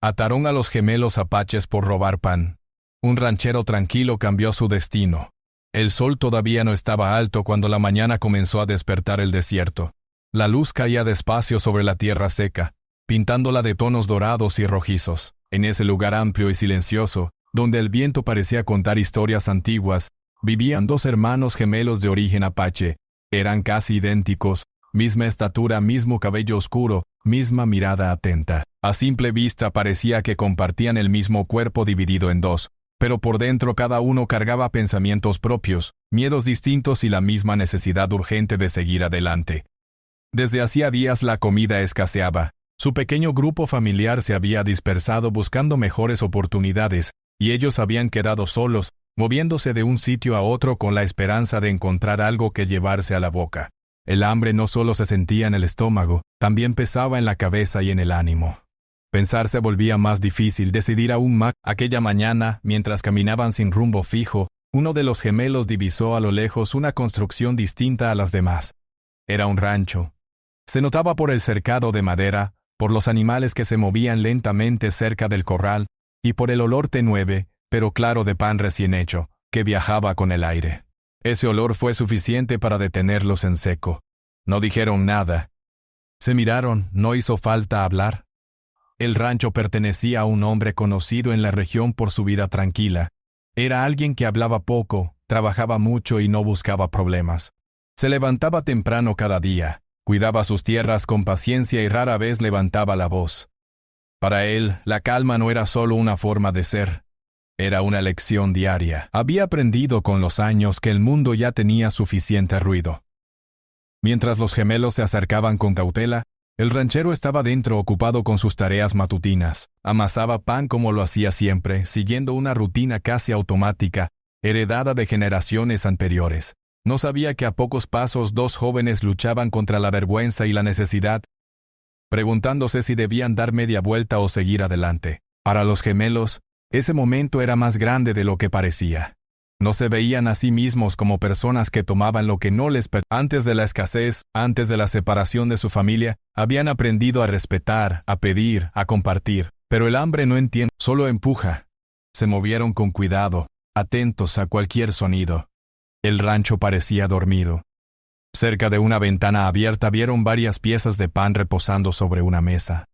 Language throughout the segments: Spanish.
Ataron a los gemelos apaches por robar pan. Un ranchero tranquilo cambió su destino. El sol todavía no estaba alto cuando la mañana comenzó a despertar el desierto. La luz caía despacio sobre la tierra seca, pintándola de tonos dorados y rojizos. En ese lugar amplio y silencioso, donde el viento parecía contar historias antiguas, vivían dos hermanos gemelos de origen apache. Eran casi idénticos, misma estatura, mismo cabello oscuro, misma mirada atenta. A simple vista parecía que compartían el mismo cuerpo dividido en dos, pero por dentro cada uno cargaba pensamientos propios, miedos distintos y la misma necesidad urgente de seguir adelante. Desde hacía días la comida escaseaba. Su pequeño grupo familiar se había dispersado buscando mejores oportunidades, y ellos habían quedado solos, moviéndose de un sitio a otro con la esperanza de encontrar algo que llevarse a la boca. El hambre no solo se sentía en el estómago, también pesaba en la cabeza y en el ánimo. Pensar se volvía más difícil, decidir aún más. Aquella mañana, mientras caminaban sin rumbo fijo, uno de los gemelos divisó a lo lejos una construcción distinta a las demás. Era un rancho. Se notaba por el cercado de madera, por los animales que se movían lentamente cerca del corral, y por el olor tenue, pero claro de pan recién hecho, que viajaba con el aire. Ese olor fue suficiente para detenerlos en seco. No dijeron nada. Se miraron, no hizo falta hablar. El rancho pertenecía a un hombre conocido en la región por su vida tranquila. Era alguien que hablaba poco, trabajaba mucho y no buscaba problemas. Se levantaba temprano cada día, cuidaba sus tierras con paciencia y rara vez levantaba la voz. Para él, la calma no era solo una forma de ser. Era una lección diaria. Había aprendido con los años que el mundo ya tenía suficiente ruido. Mientras los gemelos se acercaban con cautela, el ranchero estaba dentro ocupado con sus tareas matutinas. Amasaba pan como lo hacía siempre, siguiendo una rutina casi automática, heredada de generaciones anteriores. No sabía que a pocos pasos dos jóvenes luchaban contra la vergüenza y la necesidad, preguntándose si debían dar media vuelta o seguir adelante. Para los gemelos, ese momento era más grande de lo que parecía. No se veían a sí mismos como personas que tomaban lo que no les pertenecía. Antes de la escasez, antes de la separación de su familia, habían aprendido a respetar, a pedir, a compartir. Pero el hambre no entiende, solo empuja. Se movieron con cuidado, atentos a cualquier sonido. El rancho parecía dormido. Cerca de una ventana abierta vieron varias piezas de pan reposando sobre una mesa.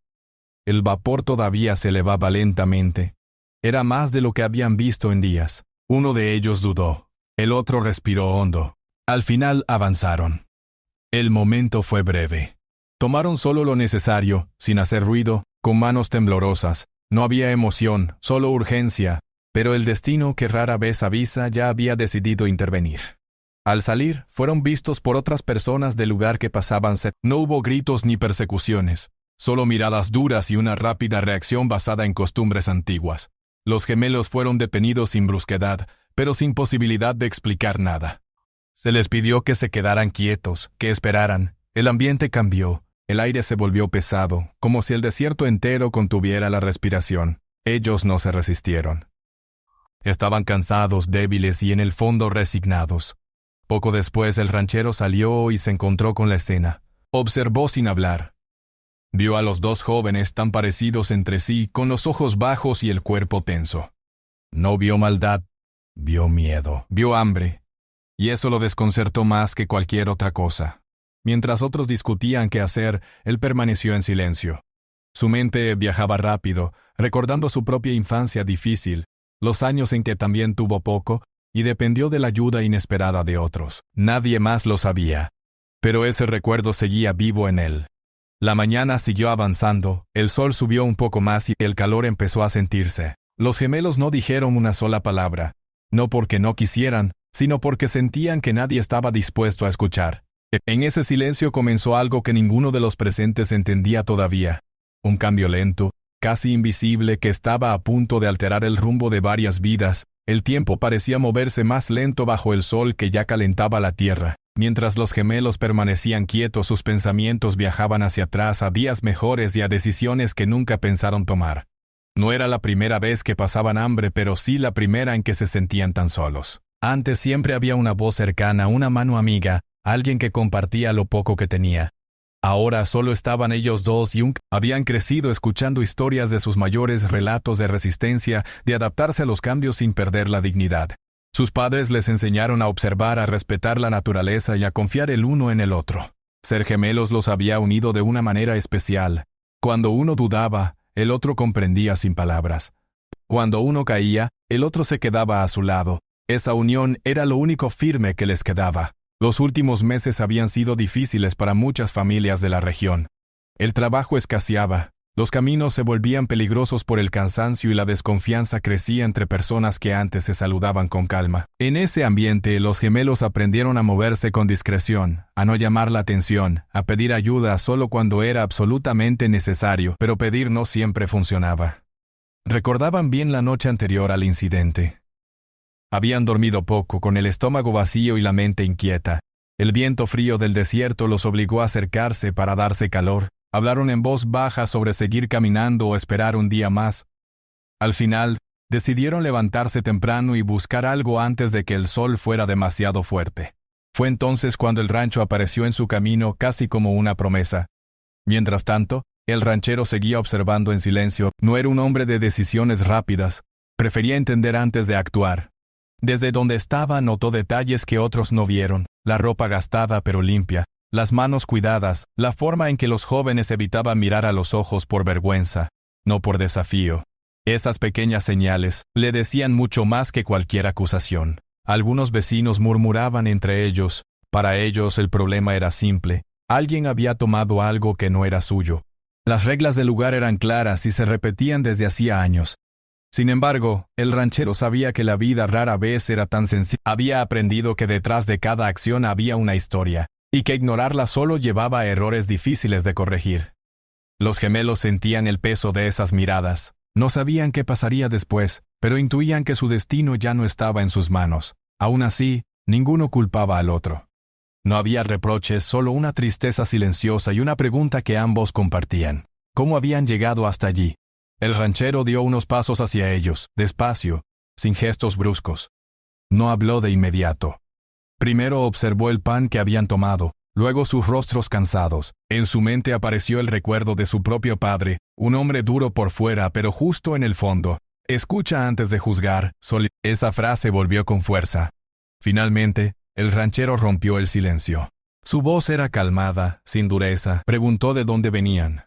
El vapor todavía se elevaba lentamente. Era más de lo que habían visto en días. Uno de ellos dudó. El otro respiró hondo. Al final avanzaron. El momento fue breve. Tomaron solo lo necesario, sin hacer ruido, con manos temblorosas. No había emoción, solo urgencia, pero el destino que rara vez avisa ya había decidido intervenir. Al salir, fueron vistos por otras personas del lugar que pasaban cerca. No hubo gritos ni persecuciones, solo miradas duras y una rápida reacción basada en costumbres antiguas. Los gemelos fueron detenidos sin brusquedad, pero sin posibilidad de explicar nada. Se les pidió que se quedaran quietos, que esperaran. El ambiente cambió. El aire se volvió pesado, como si el desierto entero contuviera la respiración. Ellos no se resistieron. Estaban cansados, débiles y en el fondo resignados. Poco después el ranchero salió y se encontró con la escena. Observó sin hablar. Vio a los dos jóvenes tan parecidos entre sí, con los ojos bajos y el cuerpo tenso. No vio maldad, vio miedo, vio hambre. Y eso lo desconcertó más que cualquier otra cosa. Mientras otros discutían qué hacer, él permaneció en silencio. Su mente viajaba rápido, recordando su propia infancia difícil, los años en que también tuvo poco, y dependió de la ayuda inesperada de otros. Nadie más lo sabía, pero ese recuerdo seguía vivo en él. La mañana siguió avanzando, el sol subió un poco más y el calor empezó a sentirse. Los gemelos no dijeron una sola palabra, no porque no quisieran, sino porque sentían que nadie estaba dispuesto a escuchar. En ese silencio comenzó algo que ninguno de los presentes entendía todavía. Un cambio lento, casi invisible, que estaba a punto de alterar el rumbo de varias vidas. El tiempo parecía moverse más lento bajo el sol que ya calentaba la tierra. Mientras los gemelos permanecían quietos, sus pensamientos viajaban hacia atrás a días mejores y a decisiones que nunca pensaron tomar. No era la primera vez que pasaban hambre, pero sí la primera en que se sentían tan solos. Antes siempre había una voz cercana, una mano amiga, alguien que compartía lo poco que tenía. Ahora solo estaban ellos dos y habían crecido escuchando historias de sus mayores, relatos de resistencia, de adaptarse a los cambios sin perder la dignidad. Sus padres les enseñaron a observar, a respetar la naturaleza y a confiar el uno en el otro. Ser gemelos los había unido de una manera especial. Cuando uno dudaba, el otro comprendía sin palabras. Cuando uno caía, el otro se quedaba a su lado. Esa unión era lo único firme que les quedaba. Los últimos meses habían sido difíciles para muchas familias de la región. El trabajo escaseaba, los caminos se volvían peligrosos por el cansancio y la desconfianza crecía entre personas que antes se saludaban con calma. En ese ambiente, los gemelos aprendieron a moverse con discreción, a no llamar la atención, a pedir ayuda solo cuando era absolutamente necesario, pero pedir no siempre funcionaba. Recordaban bien la noche anterior al incidente. Habían dormido poco, con el estómago vacío y la mente inquieta. El viento frío del desierto los obligó a acercarse para darse calor. Hablaron en voz baja sobre seguir caminando o esperar un día más. Al final, decidieron levantarse temprano y buscar algo antes de que el sol fuera demasiado fuerte. Fue entonces cuando el rancho apareció en su camino casi como una promesa. Mientras tanto, el ranchero seguía observando en silencio. No era un hombre de decisiones rápidas. Prefería entender antes de actuar. Desde donde estaba notó detalles que otros no vieron, la ropa gastada pero limpia, las manos cuidadas, la forma en que los jóvenes evitaban mirar a los ojos por vergüenza, no por desafío. Esas pequeñas señales le decían mucho más que cualquier acusación. Algunos vecinos murmuraban entre ellos. Para ellos el problema era simple. Alguien había tomado algo que no era suyo. Las reglas del lugar eran claras y se repetían desde hacía años. Sin embargo, el ranchero sabía que la vida rara vez era tan sencilla. Había aprendido que detrás de cada acción había una historia, y que ignorarla solo llevaba a errores difíciles de corregir. Los gemelos sentían el peso de esas miradas. No sabían qué pasaría después, pero intuían que su destino ya no estaba en sus manos. Aún así, ninguno culpaba al otro. No había reproches, solo una tristeza silenciosa y una pregunta que ambos compartían. ¿Cómo habían llegado hasta allí? El ranchero dio unos pasos hacia ellos, despacio, sin gestos bruscos. No habló de inmediato. Primero observó el pan que habían tomado, luego sus rostros cansados. En su mente apareció el recuerdo de su propio padre, un hombre duro por fuera pero justo en el fondo. Escucha antes de juzgar. Esa frase volvió con fuerza. Finalmente, el ranchero rompió el silencio. Su voz era calmada, sin dureza. Preguntó de dónde venían.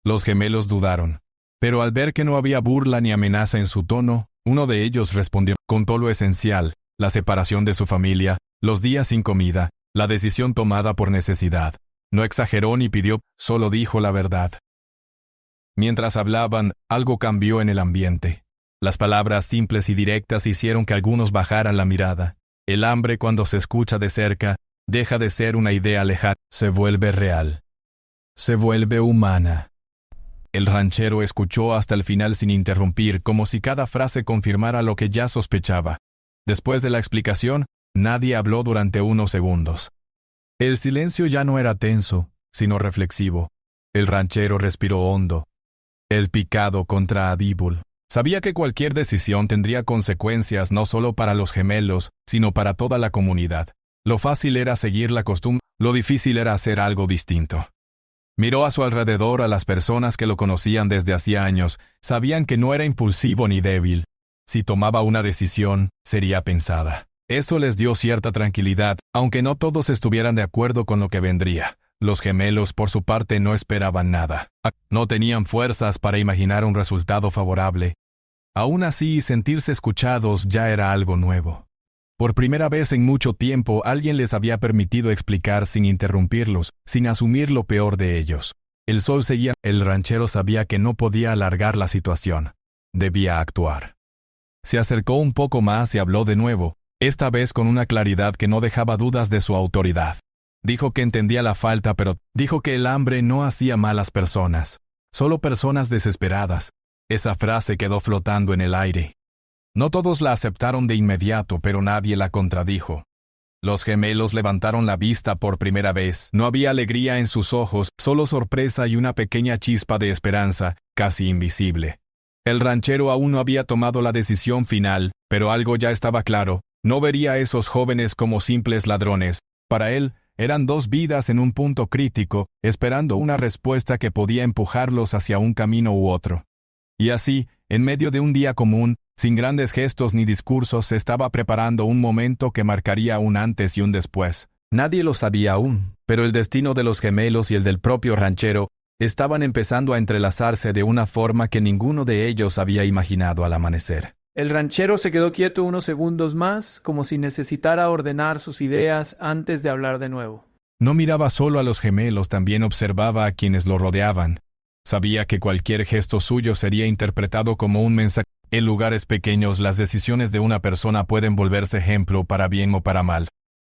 Los gemelos dudaron. Pero al ver que no había burla ni amenaza en su tono, uno de ellos respondió. Contó lo esencial, la separación de su familia, los días sin comida, la decisión tomada por necesidad. No exageró ni pidió, solo dijo la verdad. Mientras hablaban, algo cambió en el ambiente. Las palabras simples y directas hicieron que algunos bajaran la mirada. El hambre, cuando se escucha de cerca, deja de ser una idea lejana, se vuelve real. Se vuelve humana. El ranchero escuchó hasta el final sin interrumpir, como si cada frase confirmara lo que ya sospechaba. Después de la explicación, nadie habló durante unos segundos. El silencio ya no era tenso, sino reflexivo. El ranchero respiró hondo. El picado contra Adibul. Sabía que cualquier decisión tendría consecuencias no solo para los gemelos, sino para toda la comunidad. Lo fácil era seguir la costumbre, lo difícil era hacer algo distinto. Miró a su alrededor a las personas que lo conocían desde hacía años. Sabían que no era impulsivo ni débil. Si tomaba una decisión, sería pensada. Eso les dio cierta tranquilidad, aunque no todos estuvieran de acuerdo con lo que vendría. Los gemelos, por su parte, no esperaban nada. No tenían fuerzas para imaginar un resultado favorable. Aún así, sentirse escuchados ya era algo nuevo. Por primera vez en mucho tiempo, alguien les había permitido explicar sin interrumpirlos, sin asumir lo peor de ellos. El sol seguía. El ranchero sabía que no podía alargar la situación. Debía actuar. Se acercó un poco más y habló de nuevo, esta vez con una claridad que no dejaba dudas de su autoridad. Dijo que entendía la falta, pero dijo que el hambre no hacía malas personas, solo personas desesperadas. Esa frase quedó flotando en el aire. No todos la aceptaron de inmediato, pero nadie la contradijo. Los gemelos levantaron la vista por primera vez. No había alegría en sus ojos, solo sorpresa y una pequeña chispa de esperanza, casi invisible. El ranchero aún no había tomado la decisión final, pero algo ya estaba claro. No vería a esos jóvenes como simples ladrones. Para él, Eran dos vidas en un punto crítico, esperando una respuesta que podía empujarlos hacia un camino u otro. Y así, en medio de un día común, sin grandes gestos ni discursos, se estaba preparando un momento que marcaría un antes y un después. Nadie lo sabía aún, pero el destino de los gemelos y el del propio ranchero estaban empezando a entrelazarse de una forma que ninguno de ellos había imaginado al amanecer. El ranchero se quedó quieto unos segundos más, como si necesitara ordenar sus ideas antes de hablar de nuevo. No miraba solo a los gemelos, también observaba a quienes lo rodeaban. Sabía que cualquier gesto suyo sería interpretado como un mensaje. En lugares pequeños, las decisiones de una persona pueden volverse ejemplo para bien o para mal.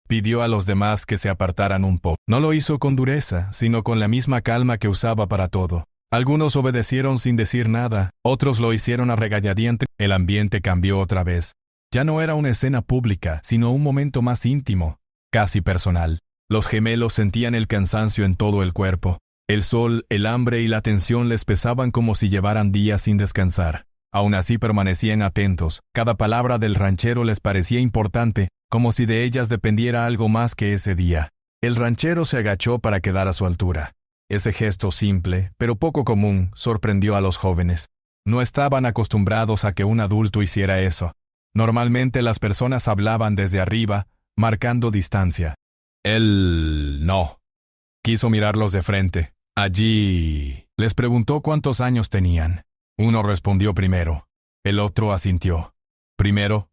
Pidió a los demás que se apartaran un poco. No lo hizo con dureza, sino con la misma calma que usaba para todo. Algunos obedecieron sin decir nada, otros lo hicieron a regañadientes. El ambiente cambió otra vez. Ya no era una escena pública, sino un momento más íntimo, casi personal. Los gemelos sentían el cansancio en todo el cuerpo. El sol, el hambre y la tensión les pesaban como si llevaran días sin descansar. Aún así permanecían atentos. Cada palabra del ranchero les parecía importante, como si de ellas dependiera algo más que ese día. El ranchero se agachó para quedar a su altura. Ese gesto simple, pero poco común, sorprendió a los jóvenes. No estaban acostumbrados a que un adulto hiciera eso. Normalmente las personas hablaban desde arriba, marcando distancia. Él no. Quiso mirarlos de frente. Allí les preguntó cuántos años tenían. Uno respondió primero. El otro asintió. Primero,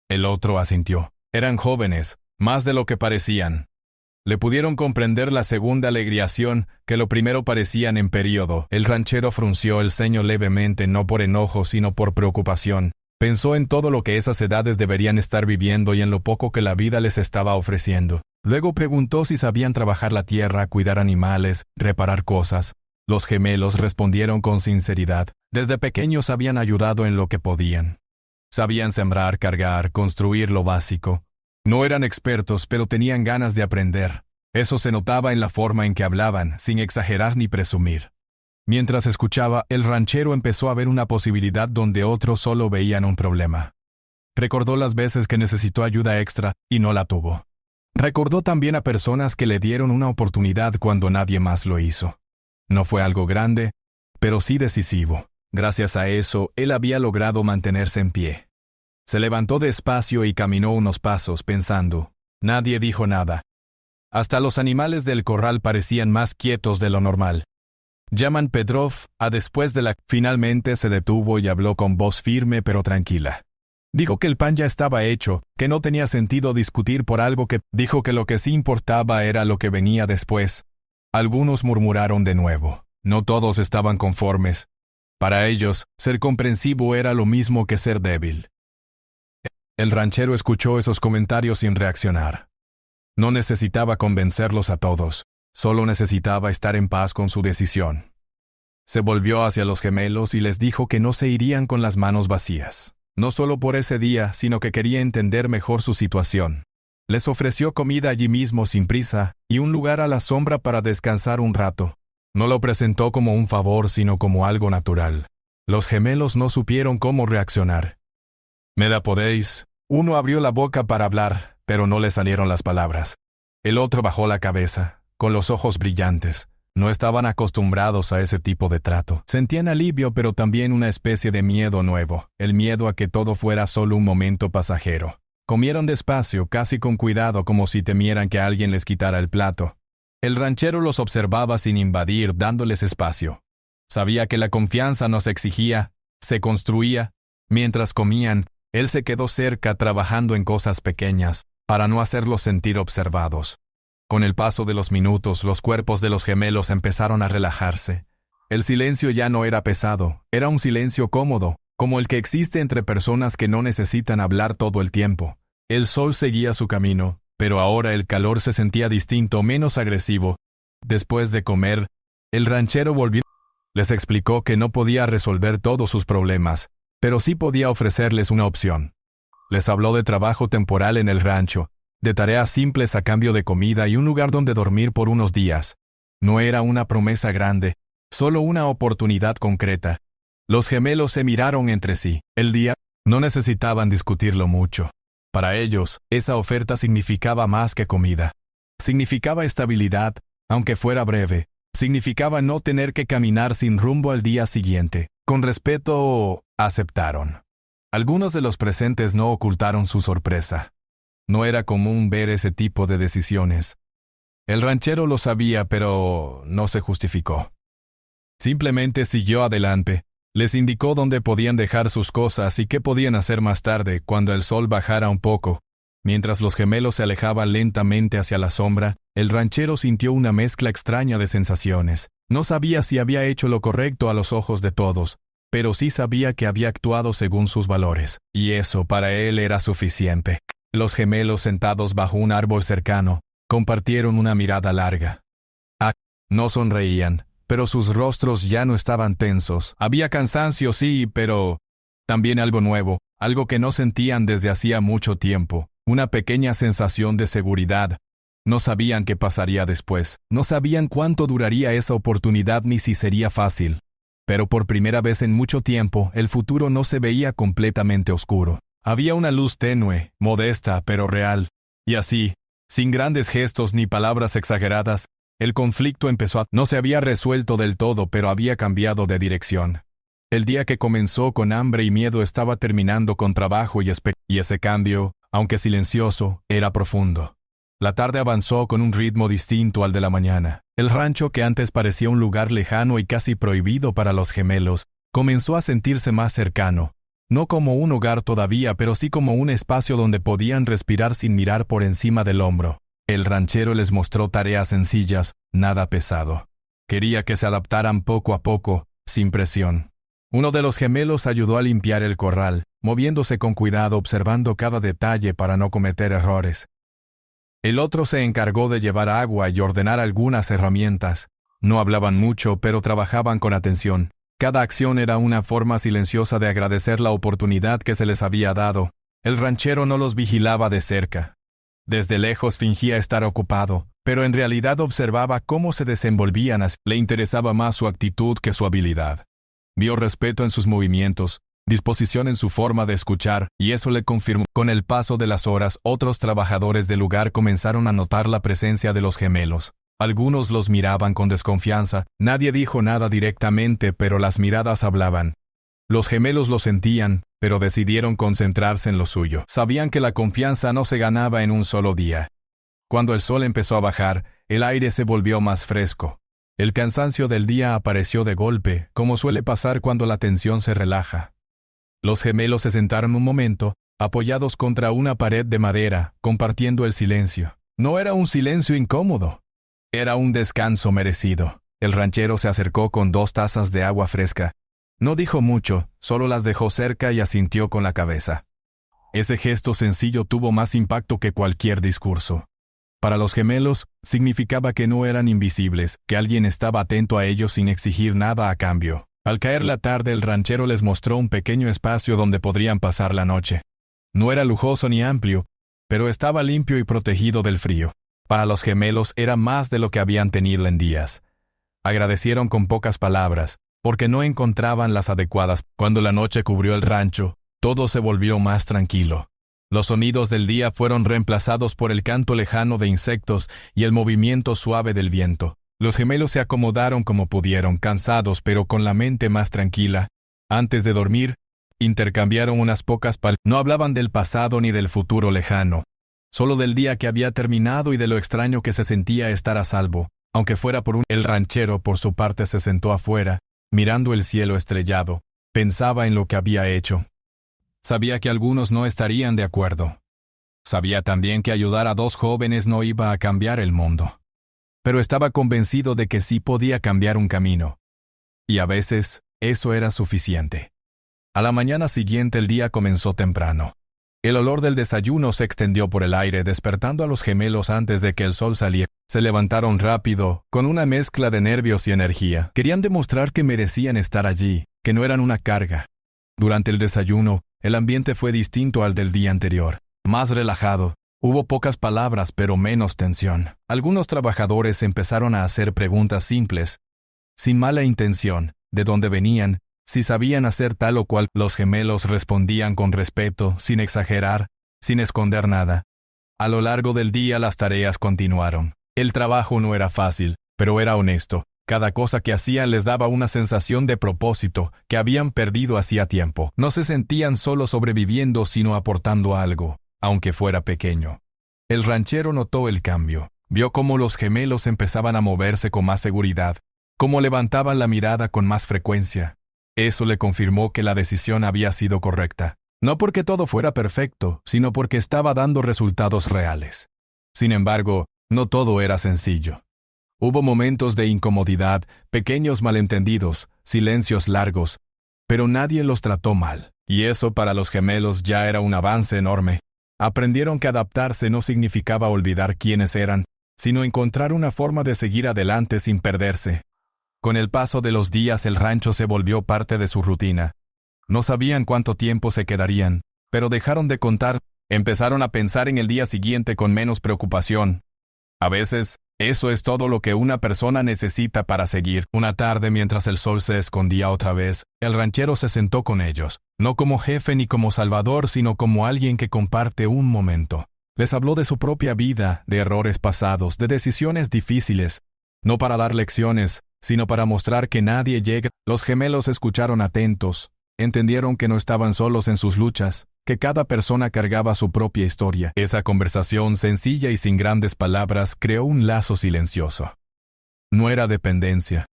el otro asintió. Eran jóvenes, más de lo que parecían. Le pudieron comprender la segunda alegriación, que lo primero parecían en período. El ranchero frunció el ceño levemente, no por enojo, sino por preocupación. Pensó en todo lo que esas edades deberían estar viviendo y en lo poco que la vida les estaba ofreciendo. Luego preguntó si sabían trabajar la tierra, cuidar animales, reparar cosas. Los gemelos respondieron con sinceridad. Desde pequeños habían ayudado en lo que podían. Sabían sembrar, cargar, construir lo básico. No eran expertos, pero tenían ganas de aprender. Eso se notaba en la forma en que hablaban, sin exagerar ni presumir. Mientras escuchaba, el ranchero empezó a ver una posibilidad donde otros solo veían un problema. Recordó las veces que necesitó ayuda extra y no la tuvo. Recordó también a personas que le dieron una oportunidad cuando nadie más lo hizo. No fue algo grande, pero sí decisivo. Gracias a eso, él había logrado mantenerse en pie. Se levantó despacio y caminó unos pasos pensando. Nadie dijo nada. Hasta los animales del corral parecían más quietos de lo normal. Yaman Petrov, después de finalmente se detuvo y habló con voz firme pero tranquila. Dijo que el pan ya estaba hecho, que no tenía sentido discutir por algo que... Dijo que lo que sí importaba era lo que venía después. Algunos murmuraron de nuevo. No todos estaban conformes. Para ellos, ser comprensivo era lo mismo que ser débil. El ranchero escuchó esos comentarios sin reaccionar. No necesitaba convencerlos a todos, solo necesitaba estar en paz con su decisión. Se volvió hacia los gemelos y les dijo que no se irían con las manos vacías. No solo por ese día, sino que quería entender mejor su situación. Les ofreció comida allí mismo sin prisa y un lugar a la sombra para descansar un rato. No lo presentó como un favor, sino como algo natural. Los gemelos no supieron cómo reaccionar. «¿Me la podéis?» Uno abrió la boca para hablar, pero no le salieron las palabras. El otro bajó la cabeza, con los ojos brillantes. No estaban acostumbrados a ese tipo de trato. Sentían alivio, pero también una especie de miedo nuevo, el miedo a que todo fuera solo un momento pasajero. Comieron despacio, casi con cuidado, como si temieran que alguien les quitara el plato. El ranchero los observaba sin invadir, dándoles espacio. Sabía que la confianza no se exigía, se construía. Mientras comían, él se quedó cerca trabajando en cosas pequeñas, para no hacerlos sentir observados. Con el paso de los minutos, los cuerpos de los gemelos empezaron a relajarse. El silencio ya no era pesado, era un silencio cómodo, como el que existe entre personas que no necesitan hablar todo el tiempo. El sol seguía su camino, pero ahora el calor se sentía distinto, menos agresivo. Después de comer, el ranchero volvió. Les explicó que no podía resolver todos sus problemas, pero sí podía ofrecerles una opción. Les habló de trabajo temporal en el rancho, de tareas simples a cambio de comida y un lugar donde dormir por unos días. No era una promesa grande, solo una oportunidad concreta. Los gemelos se miraron entre sí. El día no necesitaban discutirlo mucho. Para ellos, esa oferta significaba más que comida. Significaba estabilidad, aunque fuera breve. Significaba no tener que caminar sin rumbo al día siguiente. Con respeto, aceptaron. Algunos de los presentes no ocultaron su sorpresa. No era común ver ese tipo de decisiones. El ranchero lo sabía, pero no se justificó. Simplemente siguió adelante. Les indicó dónde podían dejar sus cosas y qué podían hacer más tarde, cuando el sol bajara un poco. Mientras los gemelos se alejaban lentamente hacia la sombra, el ranchero sintió una mezcla extraña de sensaciones. No sabía si había hecho lo correcto a los ojos de todos, pero sí sabía que había actuado según sus valores, y eso para él era suficiente. Los gemelos, sentados bajo un árbol cercano, compartieron una mirada larga. No sonreían, pero sus rostros ya no estaban tensos. Había cansancio, sí, pero también algo nuevo, algo que no sentían desde hacía mucho tiempo, una pequeña sensación de seguridad. No sabían qué pasaría después, no sabían cuánto duraría esa oportunidad ni si sería fácil. Pero por primera vez en mucho tiempo, el futuro no se veía completamente oscuro. Había una luz tenue, modesta, pero real. Y así, sin grandes gestos ni palabras exageradas, el conflicto empezó. No se había resuelto del todo, pero había cambiado de dirección. El día que comenzó con hambre y miedo estaba terminando con trabajo y ese cambio, aunque silencioso, era profundo. La tarde avanzó con un ritmo distinto al de la mañana. El rancho, que antes parecía un lugar lejano y casi prohibido para los gemelos, comenzó a sentirse más cercano. No como un hogar todavía, pero sí como un espacio donde podían respirar sin mirar por encima del hombro. El ranchero les mostró tareas sencillas, nada pesado. Quería que se adaptaran poco a poco, sin presión. Uno de los gemelos ayudó a limpiar el corral, moviéndose con cuidado, observando cada detalle para no cometer errores. El otro se encargó de llevar agua y ordenar algunas herramientas. No hablaban mucho, pero trabajaban con atención. Cada acción era una forma silenciosa de agradecer la oportunidad que se les había dado. El ranchero no los vigilaba de cerca. Desde lejos fingía estar ocupado, pero en realidad observaba cómo se desenvolvían. Le interesaba más su actitud que su habilidad. Vio respeto en sus movimientos, disposición en su forma de escuchar, y eso le confirmó. Con el paso de las horas, otros trabajadores del lugar comenzaron a notar la presencia de los gemelos. Algunos los miraban con desconfianza. Nadie dijo nada directamente, pero las miradas hablaban. Los gemelos lo sentían, pero decidieron concentrarse en lo suyo. Sabían que la confianza no se ganaba en un solo día. Cuando el sol empezó a bajar, el aire se volvió más fresco. El cansancio del día apareció de golpe, como suele pasar cuando la tensión se relaja. Los gemelos se sentaron un momento, apoyados contra una pared de madera, compartiendo el silencio. No era un silencio incómodo. Era un descanso merecido. El ranchero se acercó con 2 tazas de agua fresca. No dijo mucho, solo las dejó cerca y asintió con la cabeza. Ese gesto sencillo tuvo más impacto que cualquier discurso. Para los gemelos, significaba que no eran invisibles, que alguien estaba atento a ellos sin exigir nada a cambio. Al caer la tarde, el ranchero les mostró un pequeño espacio donde podrían pasar la noche. No era lujoso ni amplio, pero estaba limpio y protegido del frío. Para los gemelos era más de lo que habían tenido en días. Agradecieron con pocas palabras, porque no encontraban las adecuadas. Cuando la noche cubrió el rancho, todo se volvió más tranquilo. Los sonidos del día fueron reemplazados por el canto lejano de insectos y el movimiento suave del viento. Los gemelos se acomodaron como pudieron, cansados pero con la mente más tranquila. Antes de dormir, intercambiaron unas pocas palabras. No hablaban del pasado ni del futuro lejano, solo del día que había terminado y de lo extraño que se sentía estar a salvo, aunque fuera por un... El ranchero, por su parte, se sentó afuera, mirando el cielo estrellado. Pensaba en lo que había hecho. Sabía que algunos no estarían de acuerdo. Sabía también que ayudar a 2 jóvenes no iba a cambiar el mundo. Pero estaba convencido de que sí podía cambiar un camino. Y a veces, eso era suficiente. A la mañana siguiente el día comenzó temprano. El olor del desayuno se extendió por el aire, despertando a los gemelos antes de que el sol saliera. Se levantaron rápido, con una mezcla de nervios y energía. Querían demostrar que merecían estar allí, que no eran una carga. Durante el desayuno, el ambiente fue distinto al del día anterior. Más relajado. Hubo pocas palabras, pero menos tensión. Algunos trabajadores empezaron a hacer preguntas simples, sin mala intención, de dónde venían, si sabían hacer tal o cual. Los gemelos respondían con respeto, sin exagerar, sin esconder nada. A lo largo del día las tareas continuaron. El trabajo no era fácil, pero era honesto. Cada cosa que hacían les daba una sensación de propósito que habían perdido hacía tiempo. No se sentían solo sobreviviendo, sino aportando algo, aunque fuera pequeño. El ranchero notó el cambio. Vio cómo los gemelos empezaban a moverse con más seguridad, cómo levantaban la mirada con más frecuencia. Eso le confirmó que la decisión había sido correcta. No porque todo fuera perfecto, sino porque estaba dando resultados reales. Sin embargo, no todo era sencillo. Hubo momentos de incomodidad, pequeños malentendidos, silencios largos, pero nadie los trató mal, y eso para los gemelos ya era un avance enorme. Aprendieron que adaptarse no significaba olvidar quiénes eran, sino encontrar una forma de seguir adelante sin perderse. Con el paso de los días el rancho se volvió parte de su rutina. No sabían cuánto tiempo se quedarían, pero dejaron de contar, empezaron a pensar en el día siguiente con menos preocupación. A veces, eso es todo lo que una persona necesita para seguir. Una tarde, mientras el sol se escondía otra vez, el ranchero se sentó con ellos, no como jefe ni como salvador, sino como alguien que comparte un momento. Les habló de su propia vida, de errores pasados, de decisiones difíciles, no para dar lecciones, sino para mostrar que nadie llega. Los gemelos escucharon atentos, entendieron que no estaban solos en sus luchas, que cada persona cargaba su propia historia. Esa conversación sencilla y sin grandes palabras creó un lazo silencioso. No era dependencia,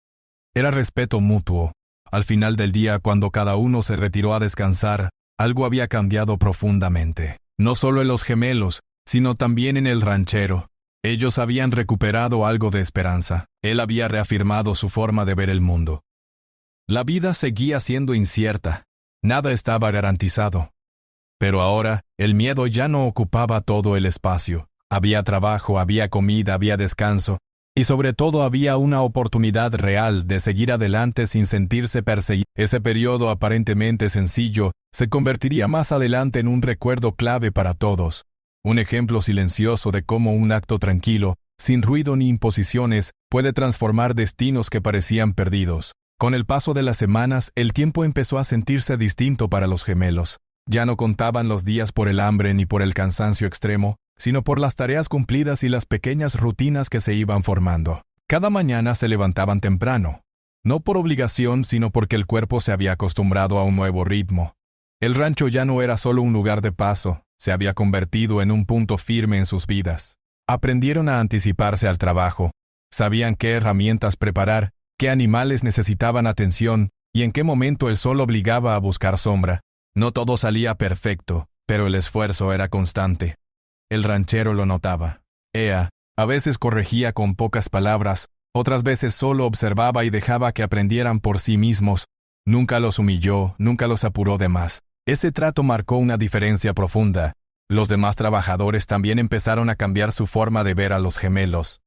era respeto mutuo. Al final del día, cuando cada uno se retiró a descansar, algo había cambiado profundamente. No solo en los gemelos, sino también en el ranchero. Ellos habían recuperado algo de esperanza. Él había reafirmado su forma de ver el mundo. La vida seguía siendo incierta. Nada estaba garantizado. Pero ahora, el miedo ya no ocupaba todo el espacio. Había trabajo, había comida, había descanso, y sobre todo había una oportunidad real de seguir adelante sin sentirse perseguido. Ese periodo aparentemente sencillo se convertiría más adelante en un recuerdo clave para todos. Un ejemplo silencioso de cómo un acto tranquilo, sin ruido ni imposiciones, puede transformar destinos que parecían perdidos. Con el paso de las semanas, el tiempo empezó a sentirse distinto para los gemelos. Ya no contaban los días por el hambre ni por el cansancio extremo, sino por las tareas cumplidas y las pequeñas rutinas que se iban formando. Cada mañana se levantaban temprano, no por obligación, sino porque el cuerpo se había acostumbrado a un nuevo ritmo. El rancho ya no era solo un lugar de paso, se había convertido en un punto firme en sus vidas. Aprendieron a anticiparse al trabajo, sabían qué herramientas preparar, qué animales necesitaban atención y en qué momento el sol obligaba a buscar sombra. No todo salía perfecto, pero el esfuerzo era constante. El ranchero lo notaba. A veces corregía con pocas palabras, otras veces solo observaba y dejaba que aprendieran por sí mismos. Nunca los humilló, nunca los apuró de más. Ese trato marcó una diferencia profunda. Los demás trabajadores también empezaron a cambiar su forma de ver a los gemelos.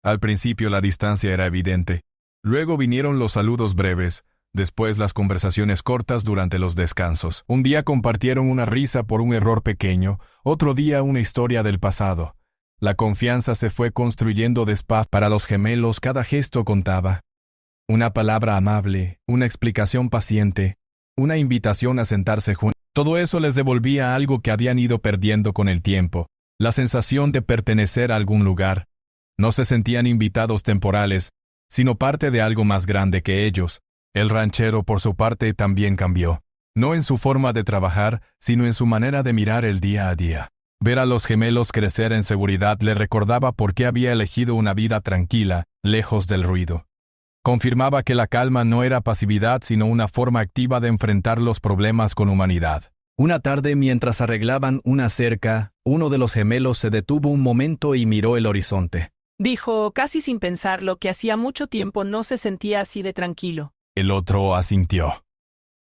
Al principio la distancia era evidente. Luego vinieron los saludos breves, después las conversaciones cortas durante los descansos. Un día compartieron una risa por un error pequeño, otro día una historia del pasado. La confianza se fue construyendo despacio. Para los gemelos cada gesto contaba. Una palabra amable, una explicación paciente, una invitación a sentarse juntos. Todo eso les devolvía algo que habían ido perdiendo con el tiempo, la sensación de pertenecer a algún lugar. No se sentían invitados temporales, sino parte de algo más grande que ellos. El ranchero, por su parte, también cambió. No en su forma de trabajar, sino en su manera de mirar el día a día. Ver a los gemelos crecer en seguridad le recordaba por qué había elegido una vida tranquila, lejos del ruido. Confirmaba que la calma no era pasividad, sino una forma activa de enfrentar los problemas con humanidad. Una tarde, mientras arreglaban una cerca, uno de los gemelos se detuvo un momento y miró el horizonte. Dijo, casi sin pensarlo, que hacía mucho tiempo no se sentía así de tranquilo. El otro asintió.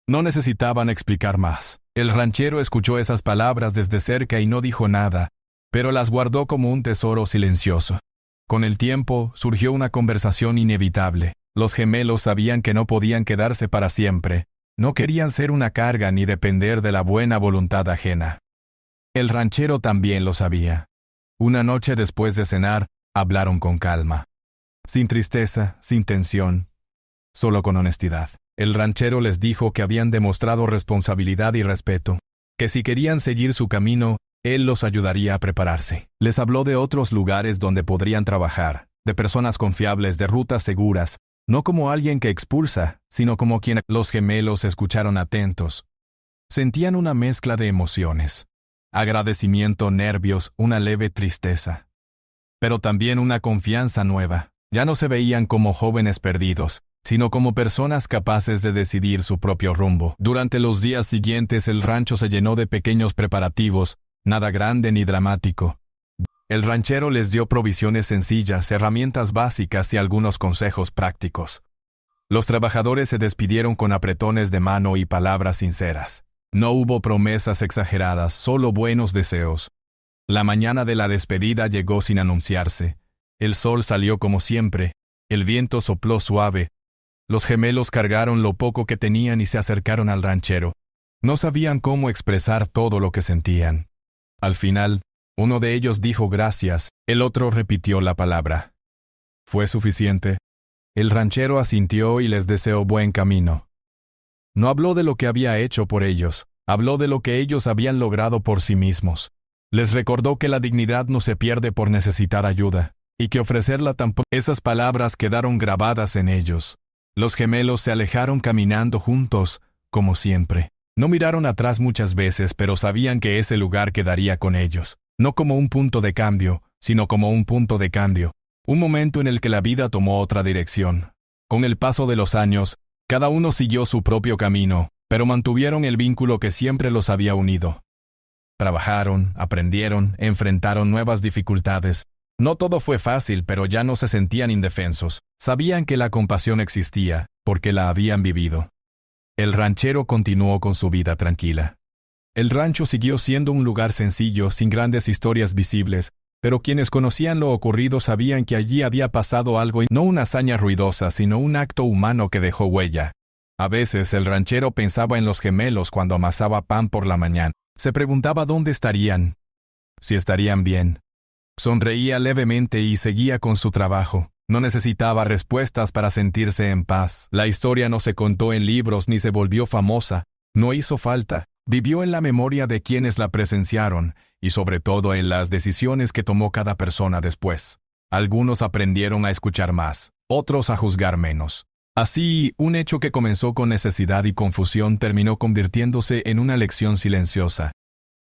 No necesitaban explicar más. El ranchero escuchó esas palabras desde cerca y no dijo nada, pero las guardó como un tesoro silencioso. Con el tiempo, surgió una conversación inevitable. Los gemelos sabían que no podían quedarse para siempre. No querían ser una carga ni depender de la buena voluntad ajena. El ranchero también lo sabía. Una noche después de cenar, hablaron con calma. Sin tristeza, sin tensión, solo con honestidad. El ranchero les dijo que habían demostrado responsabilidad y respeto, que si querían seguir su camino, Él los ayudaría a prepararse. Les habló de otros lugares donde podrían trabajar, de personas confiables, de rutas seguras, no como alguien que expulsa, sino como quien. Los gemelos escucharon atentos. Sentían una mezcla de emociones. Agradecimiento, nervios, una leve tristeza. Pero también una confianza nueva. Ya no se veían como jóvenes perdidos, sino como personas capaces de decidir su propio rumbo. Durante los días siguientes el rancho se llenó de pequeños preparativos, nada grande ni dramático. El ranchero les dio provisiones sencillas, herramientas básicas y algunos consejos prácticos. Los trabajadores se despidieron con apretones de mano y palabras sinceras. No hubo promesas exageradas, solo buenos deseos. La mañana de la despedida llegó sin anunciarse. El sol salió como siempre, el viento sopló suave. Los gemelos cargaron lo poco que tenían y se acercaron al ranchero. No sabían cómo expresar todo lo que sentían. Al final, uno de ellos dijo gracias, el otro repitió la palabra. ¿Fue suficiente? El ranchero asintió y les deseó buen camino. No habló de lo que había hecho por ellos, habló de lo que ellos habían logrado por sí mismos. Les recordó que la dignidad no se pierde por necesitar ayuda, y que ofrecerla tampoco. Esas palabras quedaron grabadas en ellos. Los gemelos se alejaron caminando juntos, como siempre. No miraron atrás muchas veces, pero sabían que ese lugar quedaría con ellos. No como un punto de cambio, sino como un punto de cambio. Un momento en el que la vida tomó otra dirección. Con el paso de los años, cada uno siguió su propio camino, pero mantuvieron el vínculo que siempre los había unido. Trabajaron, aprendieron, enfrentaron nuevas dificultades. No todo fue fácil, pero ya no se sentían indefensos. Sabían que la compasión existía, porque la habían vivido. El ranchero continuó con su vida tranquila. El rancho siguió siendo un lugar sencillo, sin grandes historias visibles, pero quienes conocían lo ocurrido sabían que allí había pasado algo, y no una hazaña ruidosa, sino un acto humano que dejó huella. A veces el ranchero pensaba en los gemelos cuando amasaba pan por la mañana. Se preguntaba dónde estarían, si estarían bien. Sonreía levemente y seguía con su trabajo. No necesitaba respuestas para sentirse en paz. La historia no se contó en libros ni se volvió famosa. No hizo falta. Vivió en la memoria de quienes la presenciaron y sobre todo en las decisiones que tomó cada persona después. Algunos aprendieron a escuchar más, otros a juzgar menos. Así, un hecho que comenzó con necesidad y confusión terminó convirtiéndose en una lección silenciosa.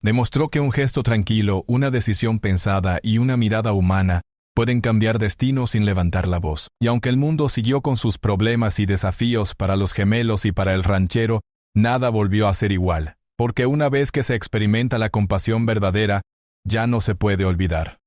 Demostró que un gesto tranquilo, una decisión pensada y una mirada humana pueden cambiar destinos sin levantar la voz. Y aunque el mundo siguió con sus problemas y desafíos para los gemelos y para el ranchero, nada volvió a ser igual, porque una vez que se experimenta la compasión verdadera, ya no se puede olvidar.